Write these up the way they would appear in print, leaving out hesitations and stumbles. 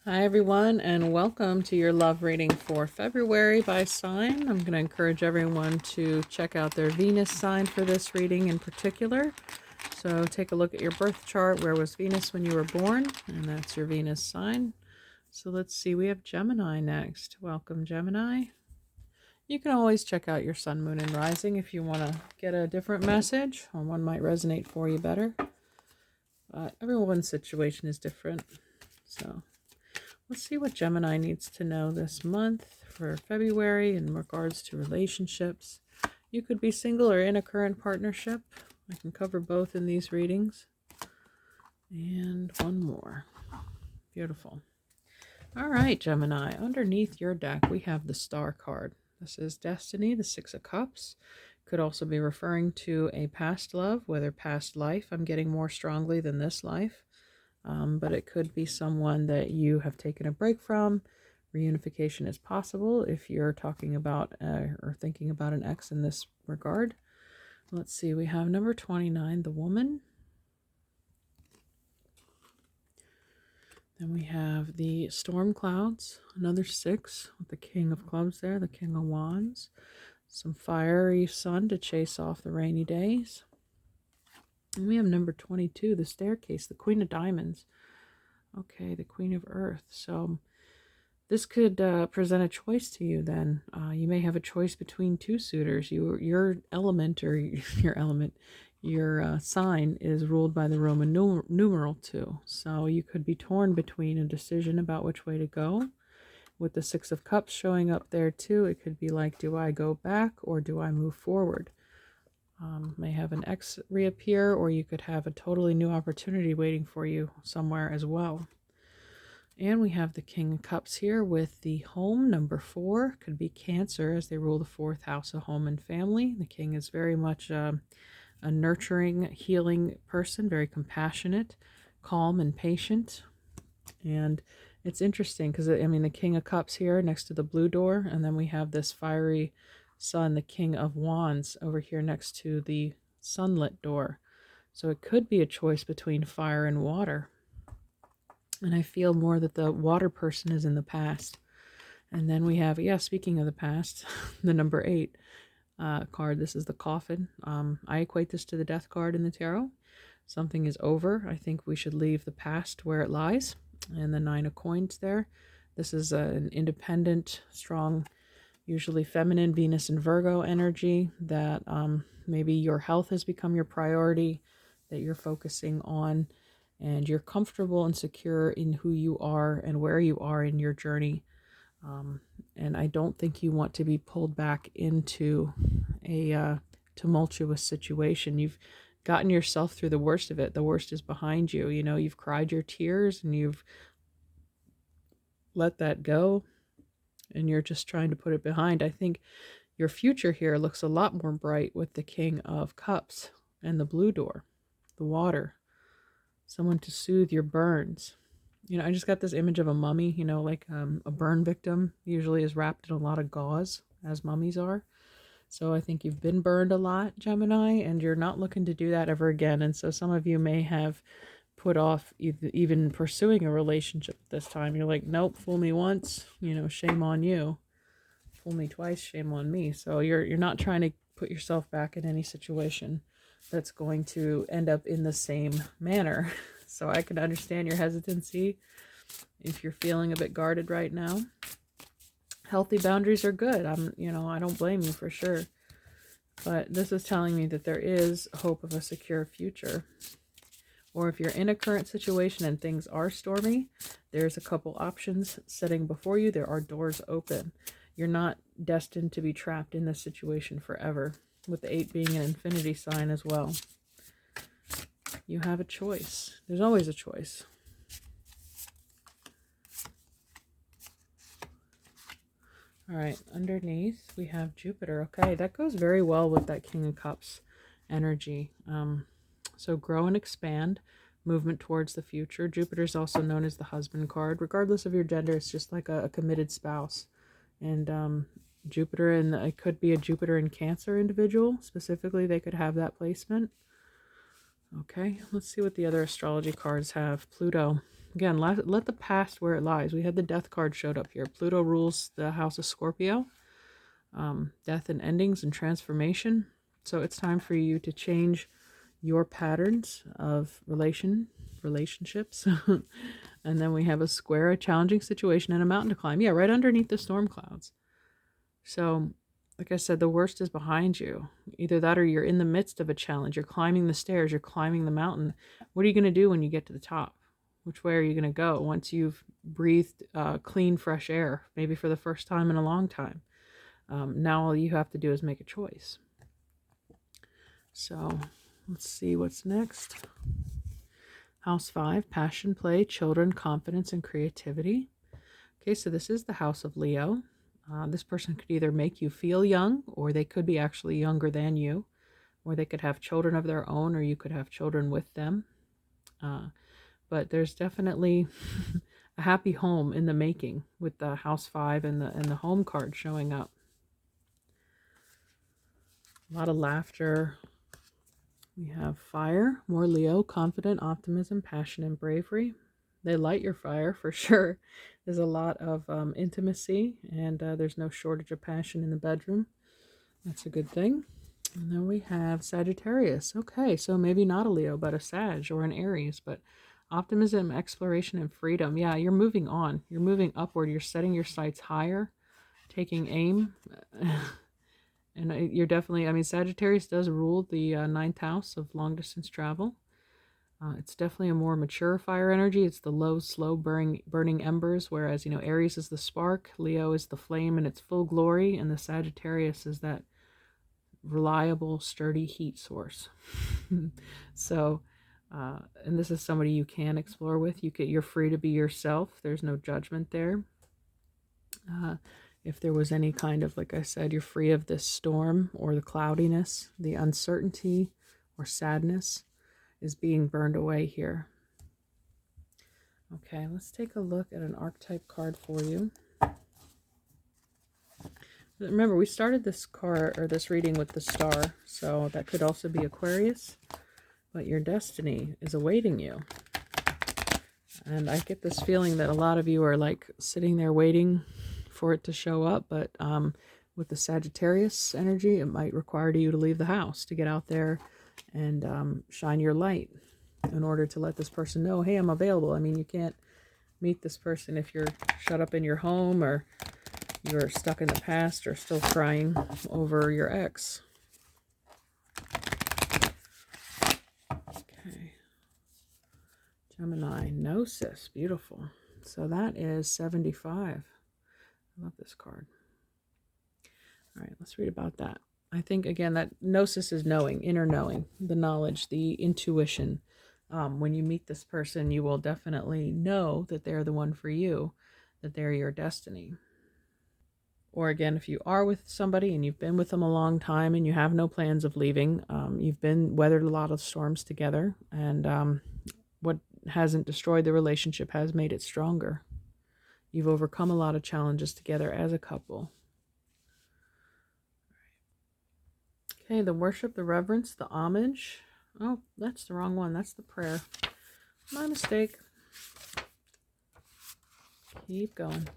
Hi, everyone, and welcome to your love reading for February by sign. I'm going to encourage everyone to check out their Venus sign for this reading in particular. So take a look at your birth chart. Where was Venus when you were born? And that's your Venus sign. So let's see. We have Gemini next. Welcome, Gemini. You can always check out your sun, moon, and rising if you want to get a different message, or one might resonate for you better. But everyone's situation is different. So let's see what Gemini needs to know this month for February in regards to relationships. You could be single or in a current partnership. I can cover both in these readings. And one more. Beautiful. All right, Gemini. Underneath your deck, we have the Star card. This is Destiny, the Six of Cups. Could also be referring to a past love, whether past life. I'm getting more strongly than this life. But it could be someone that you have taken a break from. Reunification is possible if you're talking about or thinking about an ex in this regard. Let's see, we have number 29, the woman. Then we have the storm clouds, another 6 with the king of clubs there, the king of wands. Some fiery sun to chase off the rainy days. And we have number 22, the staircase, the queen of diamonds. Okay, the queen of earth. So this could present a choice to you then. You may have a choice between two suitors. Your element or your sign is ruled by the Roman numeral 2. So you could be torn between a decision about which way to go. With the Six of Cups showing up there too, it could be like, do I go back or do I move forward? May have an ex reappear, or you could have a totally new opportunity waiting for you somewhere as well. And we have the King of Cups here with the home, number 4. Could be Cancer, as they rule the 4th house of home and family. The king is very much a nurturing, healing person, very compassionate, calm, and patient. And it's interesting because, I mean, the King of Cups here next to the blue door, and then we have this fiery sun, the King of Wands, over here next to the sunlit door. So it could be a choice between fire and water. And I feel more that the water person is in the past. And then we have, speaking of the past, the number 8 card. This is the coffin. I equate this to the death card in the tarot. Something is over. I think we should leave the past where it lies. And the 9 of coins there. This is an independent, strong, usually feminine Venus and Virgo energy that maybe your health has become your priority, that you're focusing on, and you're comfortable and secure in who you are and where you are in your journey. And I don't think you want to be pulled back into a tumultuous situation. You've gotten yourself through the worst of it. The worst is behind you. You know, you've cried your tears and you've let that go, and you're just trying to put it behind. I think your future here looks a lot more bright with the King of Cups and the blue door, the water, someone to soothe your burns. You know, I just got this image of a mummy, you know, like a burn victim usually is wrapped in a lot of gauze, as mummies are. So I think you've been burned a lot, Gemini, and you're not looking to do that ever again. And so some of you may have put off even pursuing a relationship this time. You're like, nope, fool me once, you know, shame on you. Fool me twice, shame on me. So you're not trying to put yourself back in any situation that's going to end up in the same manner. So I can understand your hesitancy if you're feeling a bit guarded right now. Healthy boundaries are good. I don't blame you for sure. But this is telling me that there is hope of a secure future. Or if you're in a current situation and things are stormy, there's a couple options sitting before you. There are doors open. You're not destined to be trapped in this situation forever, with the 8 being an infinity sign as well. You have a choice. There's always a choice. All right, underneath we have Jupiter. Okay, that goes very well with that King of Cups energy. So grow and expand, movement towards the future. Jupiter is also known as the husband card. Regardless of your gender, it's just like a committed spouse. And Jupiter, and it could be a Jupiter in Cancer individual. Specifically, they could have that placement. Okay, let's see what the other astrology cards have. Pluto. Again, let the past where it lies. We had the death card showed up here. Pluto rules the house of Scorpio. Death and endings and transformation. So it's time for you to change your patterns of relationships. And then we have a square, a challenging situation, and a mountain to climb. Yeah, right underneath the storm clouds. So, like I said, the worst is behind you. Either that or you're in the midst of a challenge. You're climbing the stairs. You're climbing the mountain. What are you going to do when you get to the top? Which way are you going to go once you've breathed clean, fresh air, maybe for the first time in a long time? Now all you have to do is make a choice. So let's see what's next. House 5, passion, play, children, confidence, and creativity. Okay, so this is the house of Leo. This person could either make you feel young, or they could be actually younger than you, or they could have children of their own, or you could have children with them. But there's definitely a happy home in the making with the house 5 and the home card showing up. A lot of laughter. We have fire, more Leo, confident, optimism, passion, and bravery. They light your fire for sure. There's a lot of intimacy, and there's no shortage of passion in the bedroom. That's a good thing. And then we have Sagittarius. Okay, so maybe not a Leo, but a Sag or an Aries, but optimism, exploration, and freedom. Yeah, you're moving on. You're moving upward. You're setting your sights higher, taking aim. And you're definitely, I mean, Sagittarius does rule the ninth house of long distance travel. It's definitely a more mature fire energy. It's the low, slow burning embers, whereas, Aries is the spark, Leo is the flame in its full glory, and the Sagittarius is that reliable, sturdy heat source. So, and this is somebody you can explore with. You're free to be yourself. There's no judgment there. If there was any kind of, like I said, you're free of this storm or the cloudiness, the uncertainty or sadness is being burned away here. Okay, let's take a look at an archetype card for you. Remember, we started this card or this reading with the star, so that could also be Aquarius, but your destiny is awaiting you. And I get this feeling that a lot of you are like sitting there waiting for it to show up, but with the Sagittarius energy, it might require you to leave the house, to get out there and shine your light in order to let this person know, hey, I'm available. I mean, you can't meet this person if you're shut up in your home, or you're stuck in the past, or still crying over your ex. Okay. Gemini, Gnosis, beautiful. So that is 75. I love this card. All right, let's read about that. I think, again, that Gnosis is knowing, inner knowing, the knowledge, the intuition. When you meet this person, you will definitely know that they're the one for you, that they're your destiny. Or again, if you are with somebody and you've been with them a long time and you have no plans of leaving, you've weathered a lot of storms together, and what hasn't destroyed the relationship has made it stronger. You've overcome a lot of challenges together as a couple. Okay, the worship, the reverence, the homage. Oh, that's the wrong one. That's the prayer. My mistake. Keep going.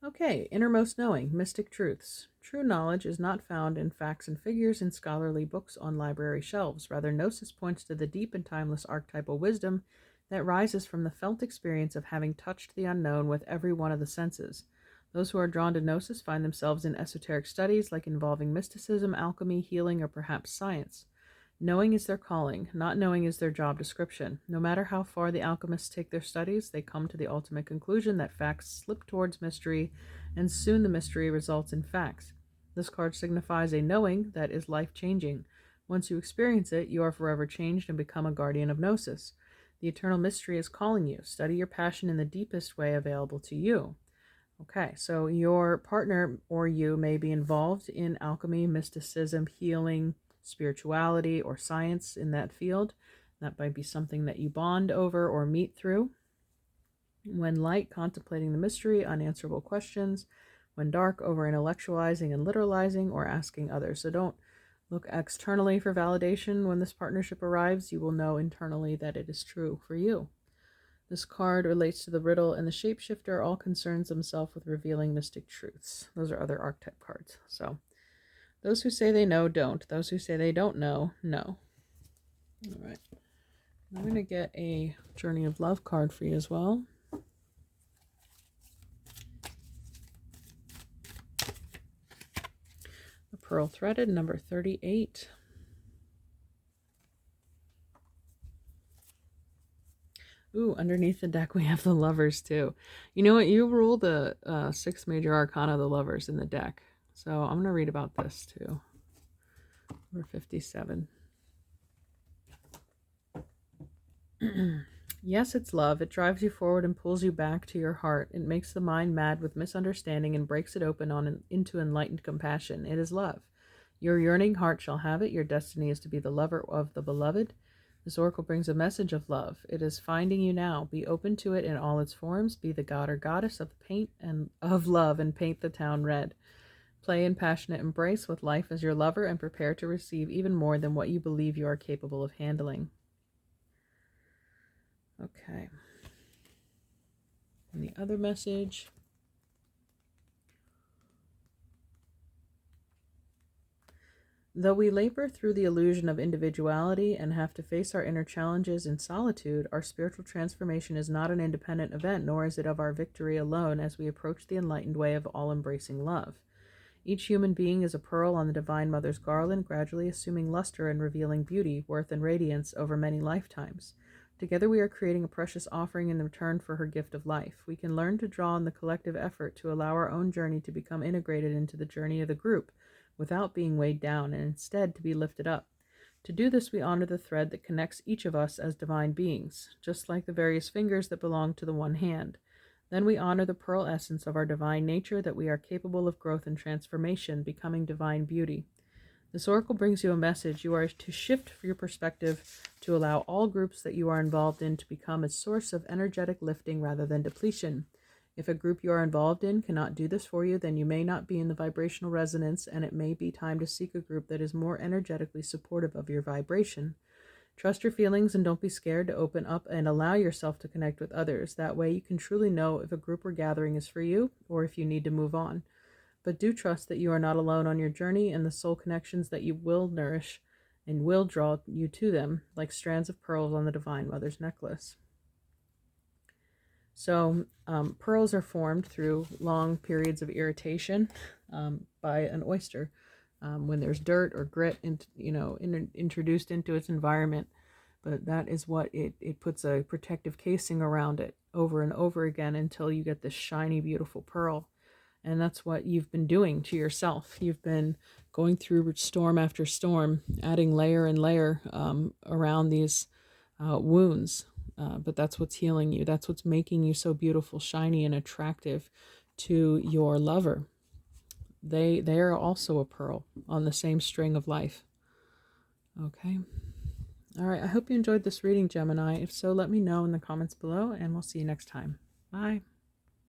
Okay, innermost knowing, mystic truths. True knowledge is not found in facts and figures in scholarly books on library shelves. Rather, Gnosis points to the deep and timeless archetypal wisdom that rises from the felt experience of having touched the unknown with every one of the senses. Those who are drawn to Gnosis find themselves in esoteric studies like involving mysticism, alchemy, healing, or perhaps science. Knowing is their calling, not knowing is their job description. No matter how far the alchemists take their studies, they come to the ultimate conclusion that facts slip towards mystery, and soon the mystery results in facts. This card signifies a knowing that is life-changing. Once you experience it, you are forever changed and become a guardian of Gnosis. The eternal mystery is calling you. Study your passion in the deepest way available to you. Okay, so your partner or you may be involved in alchemy, mysticism, healing, spirituality, or science in that field. That might be something that you bond over or meet through. When light, contemplating the mystery, unanswerable questions. When dark, over intellectualizing and literalizing or asking others. So don't Look externally for validation. When this partnership arrives, you will know internally that it is true for you. This card relates to the riddle, and the shapeshifter all concerns himself with revealing mystic truths. Those are other archetype cards. So those who say they know, don't. Those who say they don't know, know. All right. I'm going to get a Journey of Love card for you as well. The Pearl Threaded, number 38. Ooh, underneath the deck we have the Lovers too. You know what? You rule the 6 major arcana of the Lovers in the deck. So I'm going to read about this too. Number 57. Yes, it's love. It drives you forward and pulls you back to your heart. It makes the mind mad with misunderstanding and breaks it open into enlightened compassion. It is love. Your yearning heart shall have it. Your destiny is to be the lover of the beloved. This oracle brings a message of love. It is finding you now. Be open to it in all its forms. Be the god or goddess of paint and of love and paint the town red. Play in passionate embrace with life as your lover and prepare to receive even more than what you believe you are capable of handling. Okay. And the other message. Though we labor through the illusion of individuality and have to face our inner challenges in solitude, our spiritual transformation is not an independent event, nor is it of our victory alone as we approach the enlightened way of all-embracing love. Each human being is a pearl on the Divine Mother's garland, gradually assuming luster and revealing beauty, worth, and radiance over many lifetimes. Together we are creating a precious offering in return for her gift of life. We can learn to draw on the collective effort to allow our own journey to become integrated into the journey of the group, without being weighed down, and instead to be lifted up. To do this, we honor the thread that connects each of us as divine beings, just like the various fingers that belong to the one hand. Then we honor the pearl essence of our divine nature, that we are capable of growth and transformation, becoming divine beauty. This oracle brings you a message. You are to shift your perspective to allow all groups that you are involved in to become a source of energetic lifting rather than depletion. If a group you are involved in cannot do this for you, then you may not be in the vibrational resonance, and it may be time to seek a group that is more energetically supportive of your vibration. Trust your feelings and don't be scared to open up and allow yourself to connect with others. That way you can truly know if a group or gathering is for you or if you need to move on. But do trust that you are not alone on your journey, and the soul connections that you will nourish and will draw you to them like strands of pearls on the Divine Mother's necklace. So pearls are formed through long periods of irritation by an oyster. When there's dirt or grit introduced into its environment. But that is what it puts a protective casing around it over and over again until you get this shiny, beautiful pearl. And that's what you've been doing to yourself. You've been going through storm after storm, adding layer and layer around these wounds. But that's what's healing you. That's what's making you so beautiful, shiny, and attractive to your lover. They are also a pearl on the same string of life. Okay. All right. I hope you enjoyed this reading, Gemini. If so, let me know in the comments below, and we'll see you next time. Bye.